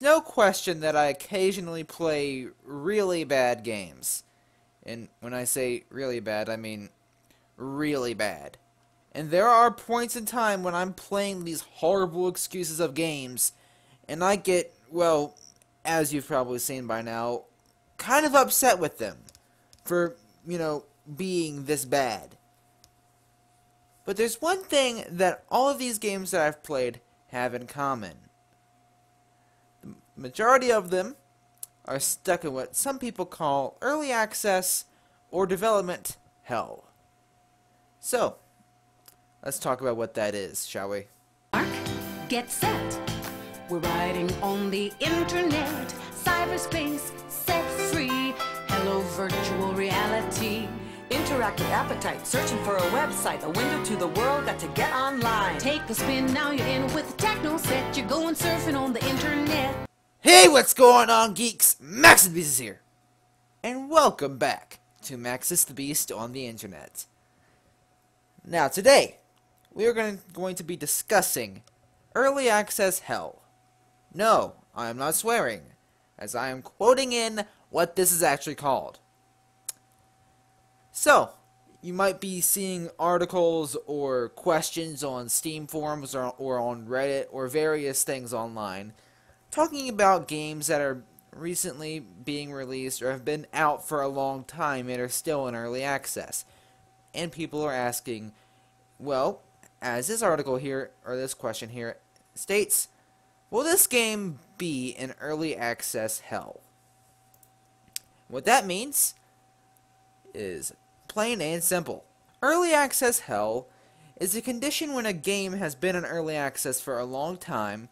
no question that I occasionally play really bad games. And when I say really bad, I mean really bad. And there are points in time when I'm playing these horrible excuses of games, and I get, well, as you've probably seen by now, kind of upset with them for, being this bad. But there's one thing that all of these games that I've played have in common. The majority of them are stuck in what some people call early access or development hell. So, let's talk about what that is, shall we? Mark, get set. We're riding on the internet, cyberspace, set free. Hello, virtual reality. Interactive appetite, searching for a website, a window to the world, got to get online. Take a spin, now you're in with the techno set. You're going surfing on the internet. Hey, what's going on, geeks? Maxusthebeast is here. And welcome back to Maxusthebeast on the internet. Now, today, we are going to be discussing early access hell. No, I am not swearing, as I am quoting in what this is actually called. So, you might be seeing articles or questions on Steam forums or on Reddit or various things online talking about games that are recently being released or have been out for a long time and are still in early access. And people are asking, well, as this article here, or this question here states, will this game be in early access hell? What that means is plain and simple. Early access hell is a condition when a game has been in early access for a long time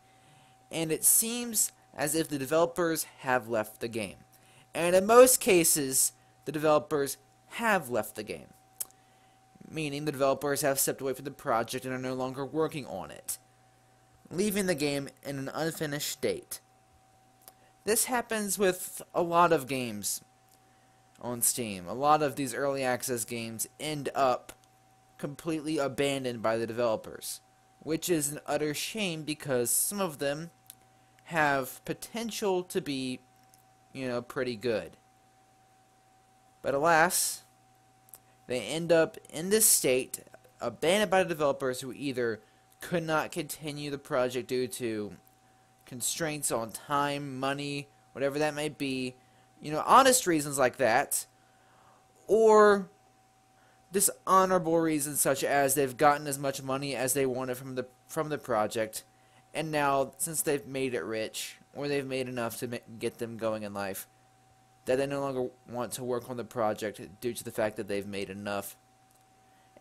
and it seems as if the developers have left the game. And in most cases, the developers have left the game, meaning the developers have stepped away from the project and are no longer working on it, leaving the game in an unfinished state. This happens with a lot of games on Steam. A lot of these early access games end up completely abandoned by the developers, which is an utter shame because some of them have potential to be, pretty good. But alas, they end up in this state, abandoned by the developers who either could not continue the project due to constraints on time, money, whatever that may be, honest reasons like that, or dishonorable reasons such as they've gotten as much money as they wanted from the project, and now, since they've made it rich, or they've made enough to get them going in life, that they no longer want to work on the project due to the fact that they've made enough,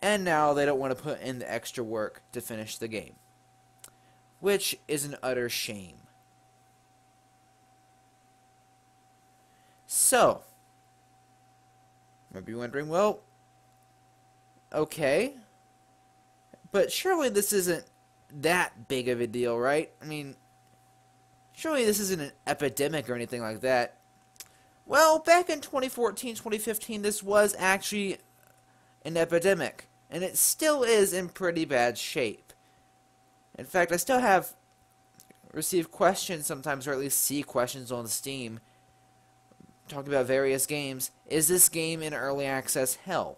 and now they don't want to put in the extra work to finish the game, which is an utter shame. So, maybe you're wondering, well, okay, but surely this isn't that big of a deal, right? I mean, surely this isn't an epidemic or anything like that. Well, back in 2014, 2015, this was actually an epidemic, and it still is in pretty bad shape. In fact, I still have received questions sometimes, or at least see questions on Steam, talking about various games. Is this game in early access hell?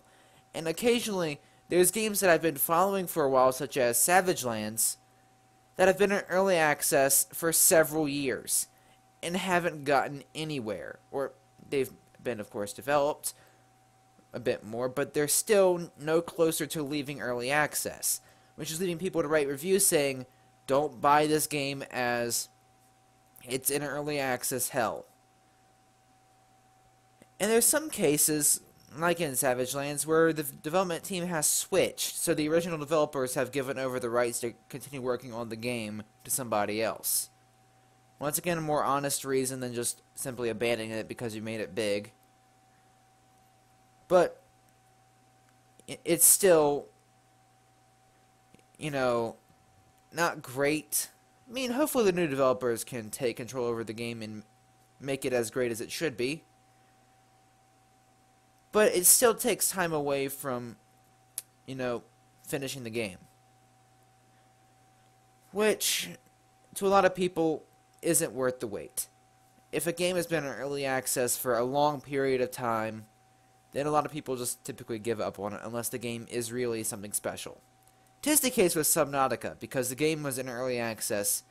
And occasionally, there's games that I've been following for a while, such as Savage Lands, that have been in early access for several years and haven't gotten anywhere. Or they've been, of course, developed a bit more, but they're still no closer to leaving early access, which is leading people to write reviews saying, don't buy this game as it's in early access hell. And there's some cases, like in Savage Lands, where the development team has switched, so the original developers have given over the rights to continue working on the game to somebody else. Once again, a more honest reason than just simply abandoning it because you made it big. But it's still, not great. I mean, hopefully the new developers can take control over the game and make it as great as it should be. But it still takes time away from, finishing the game. Which, to a lot of people, isn't worth the wait. If a game has been in early access for a long period of time, then a lot of people just typically give up on it unless the game is really something special. 'Tis the case with Subnautica, because the game was in early access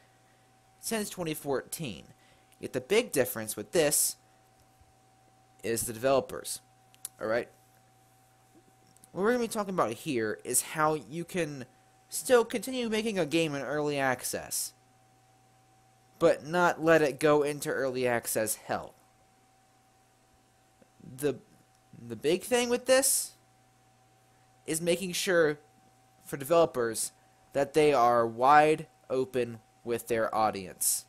since 2014. Yet the big difference with this is the developers. Alright? What we're going to be talking about here is how you can still continue making a game in early access, but not let it go into early access hell. The big thing with this is making sure for developers that they are wide open with their audience,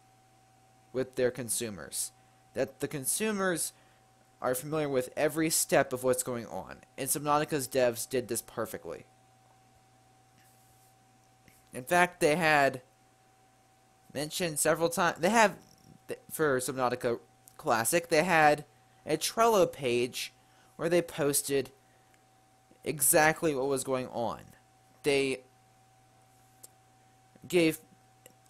with their consumers. That the consumers are familiar with every step of what's going on. And Subnautica's devs did this perfectly. In fact, they had mentioned several times, for Subnautica Classic, they had a Trello page where they posted exactly what was going on. They gave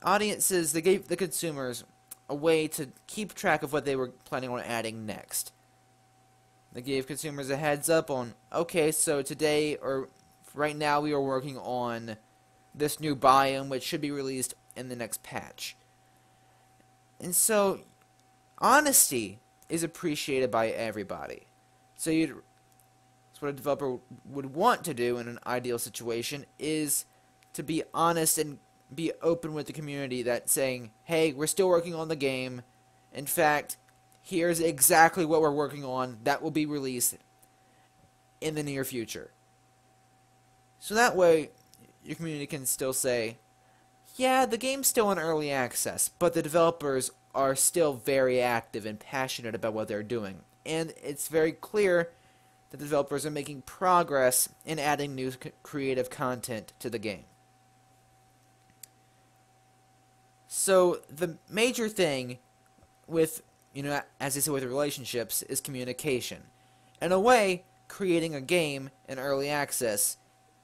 the consumers a way to keep track of what they were planning on adding next. They gave consumers a heads up on, okay, so today, or right now, we are working on this new biome, which should be released in the next patch. And so, honesty is appreciated by everybody. So that's what a developer would want to do in an ideal situation, is to be honest and be open with the community, that saying, hey, we're still working on the game. In fact, here's exactly what we're working on that will be released in the near future. So that way, your community can still say, yeah, the game's still in early access, but the developers are still very active and passionate about what they're doing. And it's very clear that the developers are making progress in adding new creative content to the game. So the major thing with, as they say with relationships, is communication. In a way, creating a game in early access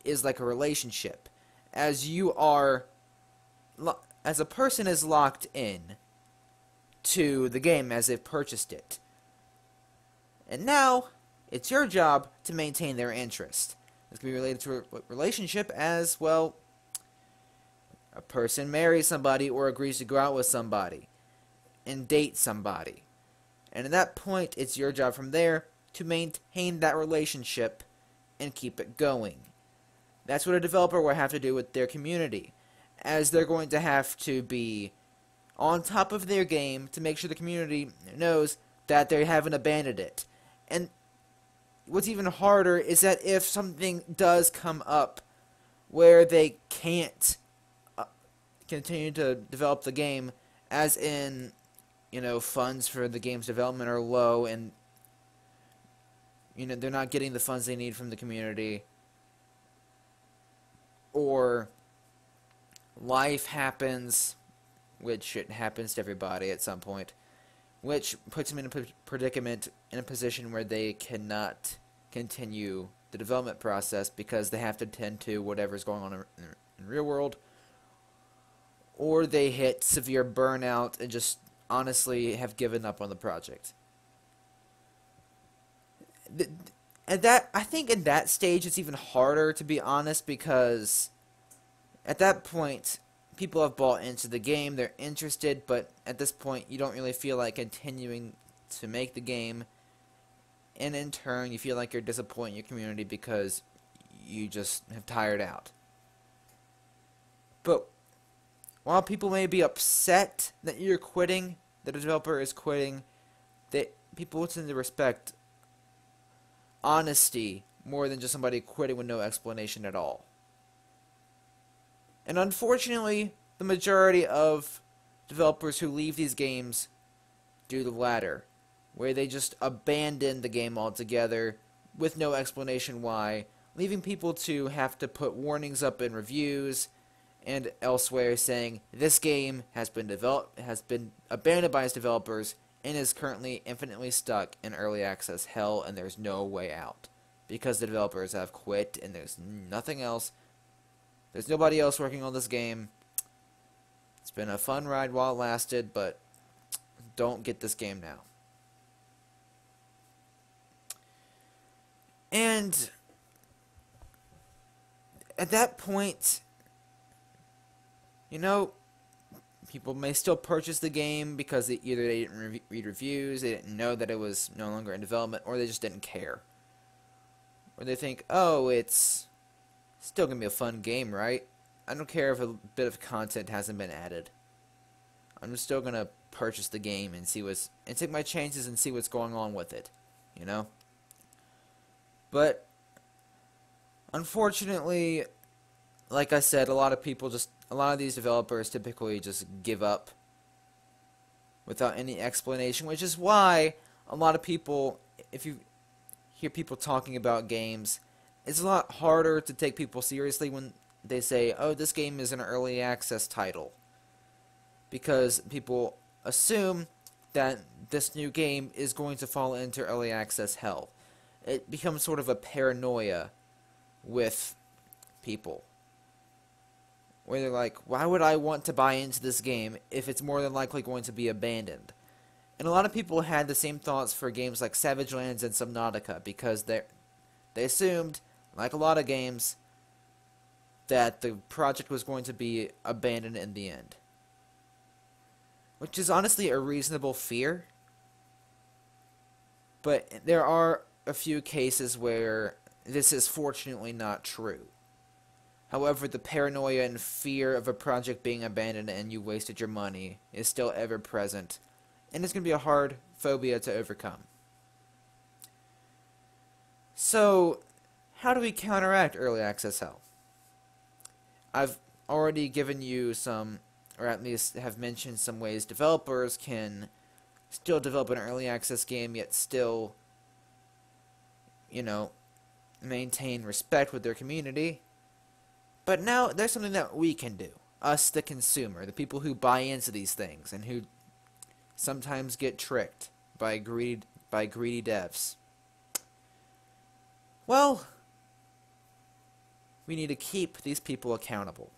is like a relationship, as a person is locked in to the game as they've purchased it. And now, it's your job to maintain their interest. This can be related to a relationship as, well, a person marries somebody or agrees to go out with somebody and date somebody. And at that point, it's your job from there to maintain that relationship and keep it going. That's what a developer will have to do with their community, as they're going to have to be on top of their game to make sure the community knows that they haven't abandoned it. And what's even harder is that if something does come up where they can't continue to develop the game, as in, funds for the game's development are low and, they're not getting the funds they need from the community, or life happens, which it happens to everybody at some point, which puts them in a predicament, in a position where they cannot continue the development process because they have to tend to whatever's going on in the real world, or they hit severe burnout and just honestly have given up on the project. I think in that stage it's even harder, to be honest, because at that point people have bought into the game, they're interested, but at this point you don't really feel like continuing to make the game, and in turn you feel like you're disappointing your community because you just have tired out. But while people may be upset that you're quitting, that a developer is quitting, people tend to respect honesty more than just somebody quitting with no explanation at all. And unfortunately, the majority of developers who leave these games do the latter, where they just abandon the game altogether with no explanation why, leaving people to have to put warnings up in reviews and elsewhere saying this game has been abandoned by its developers and is currently infinitely stuck in early access hell, and there's no way out because the developers have quit and there's nothing else. There's nobody else working on this game. It's been a fun ride while it lasted, but don't get this game now. And at that point, you know, people may still purchase the game because either they didn't read reviews, they didn't know that it was no longer in development, or they just didn't care. Or they think, oh, it's still going to be a fun game, right? I don't care if a bit of content hasn't been added. I'm still going to purchase the game and take my chances and see what's going on with it, you know? But unfortunately, like I said, a lot of these developers typically just give up without any explanation, which is why a lot of people, if you hear people talking about games, it's a lot harder to take people seriously when they say, oh, this game is an early access title. Because people assume that this new game is going to fall into early access hell. It becomes sort of a paranoia with people, where they're like, why would I want to buy into this game if it's more than likely going to be abandoned? And a lot of people had the same thoughts for games like Savage Lands and Subnautica, because they assumed, like a lot of games, that the project was going to be abandoned in the end. Which is honestly a reasonable fear, but there are a few cases where this is fortunately not true. However, the paranoia and fear of a project being abandoned and you wasted your money is still ever present, and it's going to be a hard phobia to overcome. So, how do we counteract early access hell? I've already given you some, or at least have mentioned some ways developers can still develop an early access game, yet still, you know, maintain respect with their community. But now there's something that we can do. Us, the consumer, the people who buy into these things and who sometimes get tricked by greedy devs. Well, we need to keep these people accountable.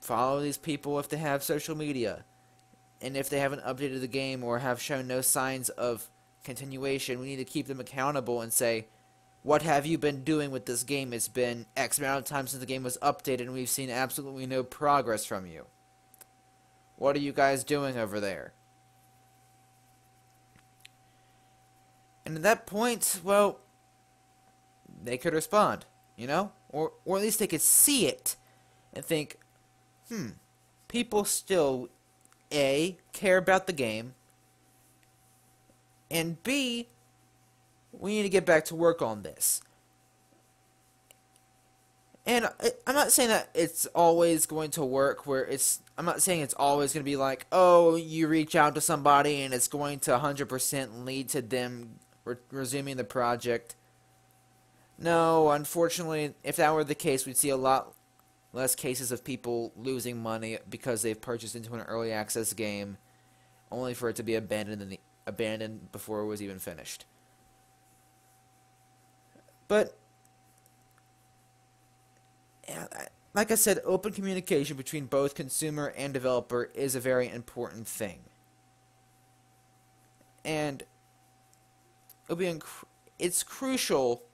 Follow these people if they have social media. And if they haven't updated the game or have shown no signs of continuation, we need to keep them accountable and say, what have you been doing with this game? It's been X amount of time since the game was updated and we've seen absolutely no progress from you. What are you guys doing over there? And at that point, well, they could respond, you know? Or at least they could see it and think, people still, A, care about the game, and B, we need to get back to work on this. And I'm not saying that it's always going to work I'm not saying it's always going to be like, oh, you reach out to somebody and it's going to 100% lead to them resuming the project. No, unfortunately, if that were the case, we'd see a lot less cases of people losing money because they've purchased into an early access game only for it to be abandoned before it was even finished. But like I said, open communication between both consumer and developer is a very important thing. And it's crucial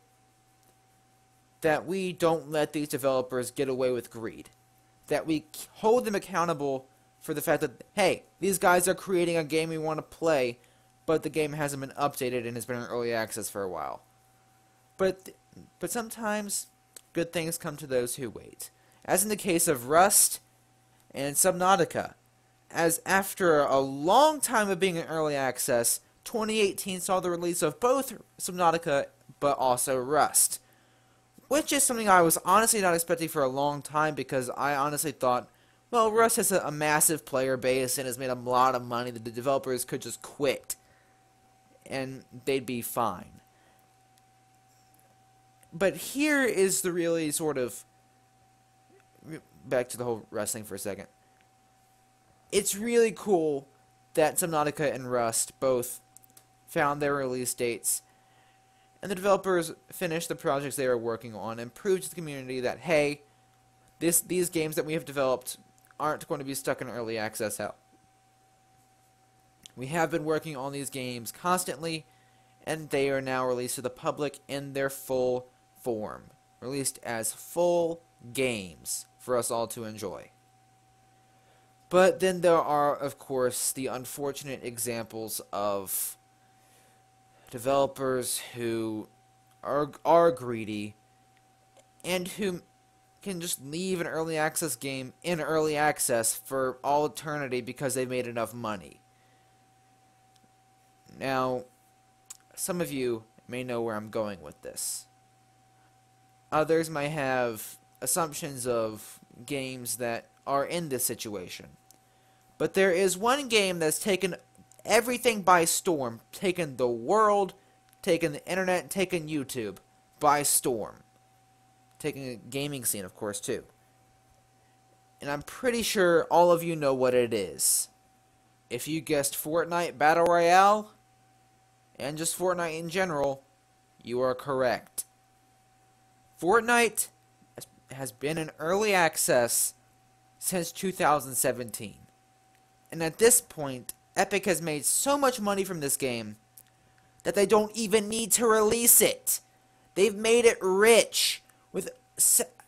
that we don't let these developers get away with greed. That we hold them accountable for the fact that, hey, these guys are creating a game we want to play, but the game hasn't been updated and has been in early access for a while. But sometimes good things come to those who wait. As in the case of Rust and Subnautica. As after a long time of being in early access, 2018 saw the release of both Subnautica but also Rust. Which is something I was honestly not expecting for a long time, because I honestly thought, well, Rust has a massive player base and has made a lot of money that the developers could just quit and they'd be fine. But here is the really sort of, back to the whole Rust thing for a second. It's really cool that Subnautica and Rust both found their release dates, and the developers finished the projects they were working on and proved to the community that, hey, these games that we have developed aren't going to be stuck in early access hell. We have been working on these games constantly, and they are now released to the public in their full form, released as full games for us all to enjoy. But then there are, of course, the unfortunate examples of developers who are greedy and who can just leave an early access game in early access for all eternity because they made enough money. Now, some of you may know where I'm going with this. Others may have assumptions of games that are in this situation. But there is one game that's taken everything by storm, taken the world, taken the internet, taken YouTube by storm. Taking the gaming scene, of course, too. And I'm pretty sure all of you know what it is. If you guessed Fortnite Battle Royale, and just Fortnite in general, you are correct. Fortnite has been in early access since 2017. And at this point, Epic has made so much money from this game that they don't even need to release it. They've made it rich with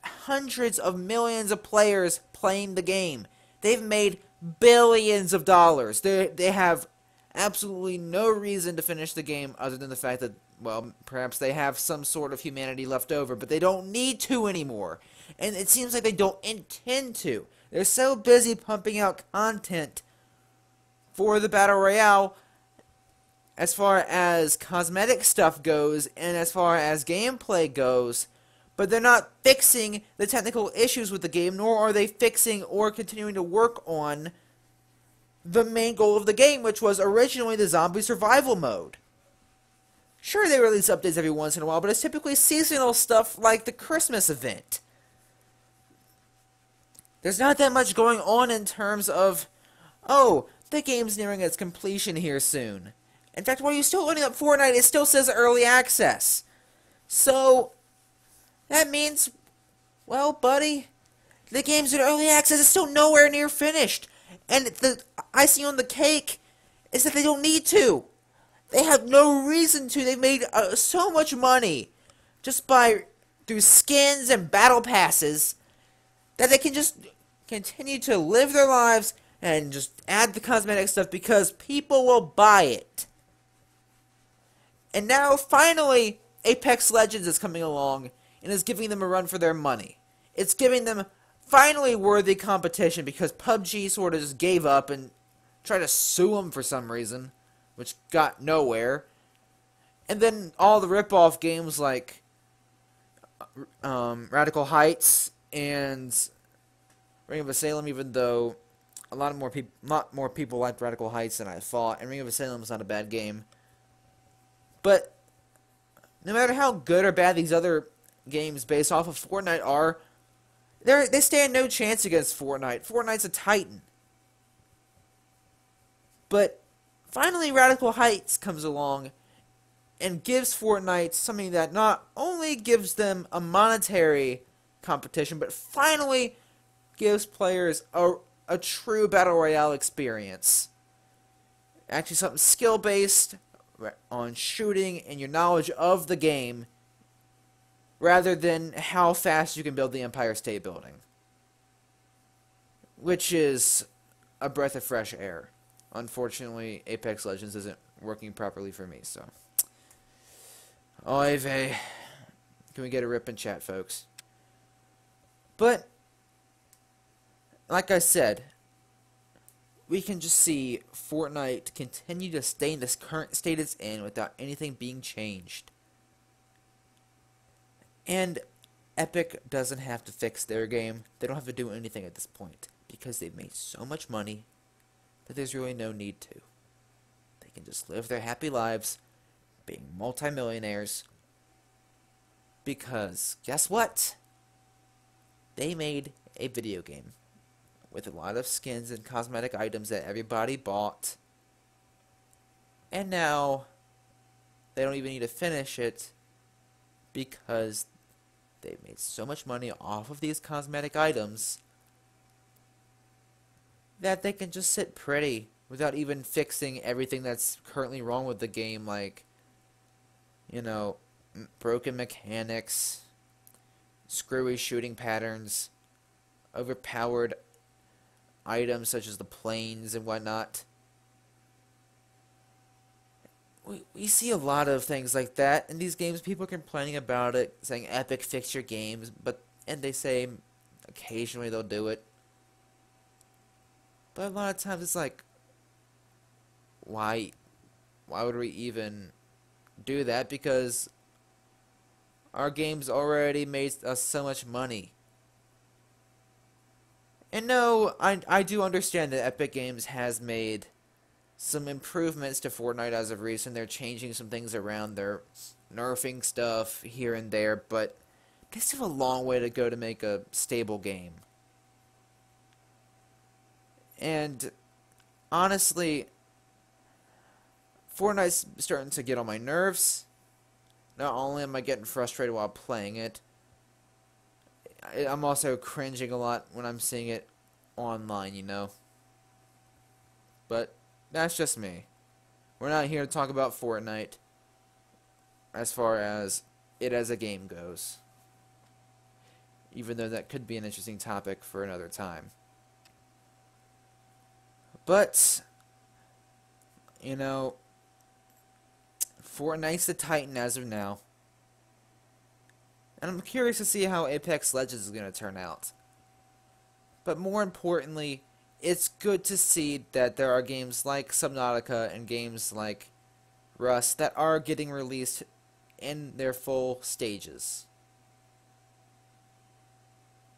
hundreds of millions of players playing the game. They've made billions of dollars. They have absolutely no reason to finish the game other than the fact that, well, perhaps they have some sort of humanity left over, but they don't need to anymore. And it seems like they don't intend to. They're so busy pumping out content for the Battle Royale as far as cosmetic stuff goes and as far as gameplay goes, but they're not fixing the technical issues with the game, nor are they fixing or continuing to work on the main goal of the game, which was originally the zombie survival mode. Sure, they release updates every once in a while, but it's typically seasonal stuff like the Christmas event. There's not that much going on in terms of, oh, the game's nearing its completion here soon. In fact, while you're still loading up Fortnite, it still says early access. So, that means, well, buddy, the game's in early access. It's still nowhere near finished. And the icing on the cake is that they don't need to. They have no reason to. They've made so much money just through skins and battle passes that they can just continue to live their lives and just add the cosmetic stuff because people will buy it. And now, finally, Apex Legends is coming along and is giving them a run for their money. It's giving them finally worthy competition because PUBG sort of just gave up and tried to sue them for some reason, which got nowhere. And then all the rip-off games like Radical Heights and Ring of Salem, even though a lot more people liked Radical Heights than I thought, and Ring of Salem is not a bad game. But no matter how good or bad these other games based off of Fortnite are, they stand no chance against Fortnite. Fortnite's a titan. But finally Radical Heights comes along and gives Fortnite something that not only gives them a monetary competition, but finally gives players a true Battle Royale experience. Actually something skill-based on shooting and your knowledge of the game, rather than how fast you can build the Empire State Building. Which is a breath of fresh air. Unfortunately, Apex Legends isn't working properly for me, so. Oy vey. Can we get a rip in chat, folks? But, like I said, we can just see Fortnite continue to stay in this current state it's in without anything being changed. And Epic doesn't have to fix their game. They don't have to do anything at this point because they've made so much money that there's really no need to. They can just live their happy lives being multimillionaires because guess what? They made a video game with a lot of skins and cosmetic items that everybody bought. And now they don't even need to finish it because they've made so much money off of these cosmetic items that they can just sit pretty without even fixing everything that's currently wrong with the game, like, you know, broken mechanics, screwy shooting patterns, overpowered items such as the planes and whatnot. We see a lot of things like that in these games. People complaining about it, saying Epic fix your games, and they say occasionally they'll do it. But a lot of times it's like, why would we even do that? Because our games already made us so much money. And no, I do understand that Epic Games has made some improvements to Fortnite as of recent. They're changing some things around. They're nerfing stuff here and there, but they still have a long way to go to make a stable game. And honestly, Fortnite's starting to get on my nerves. Not only am I getting frustrated while playing it, I'm also cringing a lot when I'm seeing it online, you know. But that's just me. We're not here to talk about Fortnite as far as it as a game goes. Even though that could be an interesting topic for another time. But, you know, Fortnite's the Titan as of now. And I'm curious to see how Apex Legends is going to turn out. But more importantly, it's good to see that there are games like Subnautica and games like Rust that are getting released in their full stages.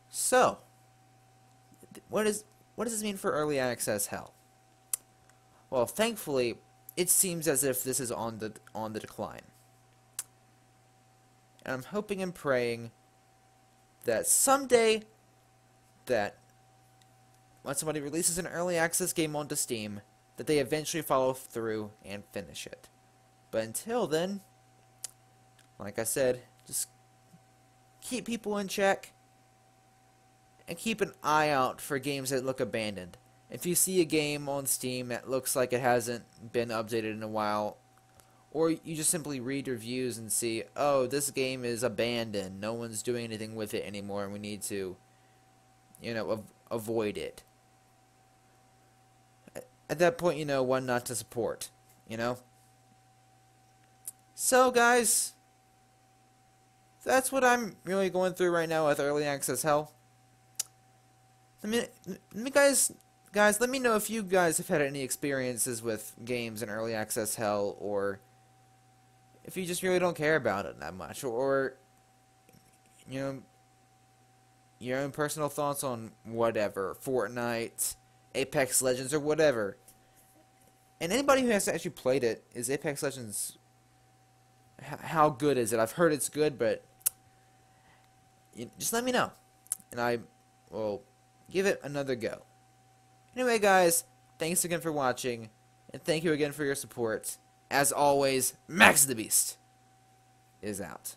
So, what does this mean for early access hell? Well, thankfully, it seems as if this is on the decline. And I'm hoping and praying that someday, that when somebody releases an early access game onto Steam, that they eventually follow through and finish it. But until then, like I said, just keep people in check and keep an eye out for games that look abandoned. If you see a game on Steam that looks like it hasn't been updated in a while, or you just simply read reviews and see, oh, this game is abandoned, no one's doing anything with it anymore, and we need to, you know, avoid it. At that point, you know one not to support, you know? So, guys, that's what I'm really going through right now with early access hell. Guys, let me know if you guys have had any experiences with games in early access hell, or if you just really don't care about it that much, or you know, your own personal thoughts on whatever, Fortnite, Apex Legends, or whatever. And anybody who has actually played it, is Apex Legends, how good is it? I've heard it's good, but just let me know, and I will give it another go. Anyway, guys, thanks again for watching, and thank you again for your support. As always, Maxusthebeast is out.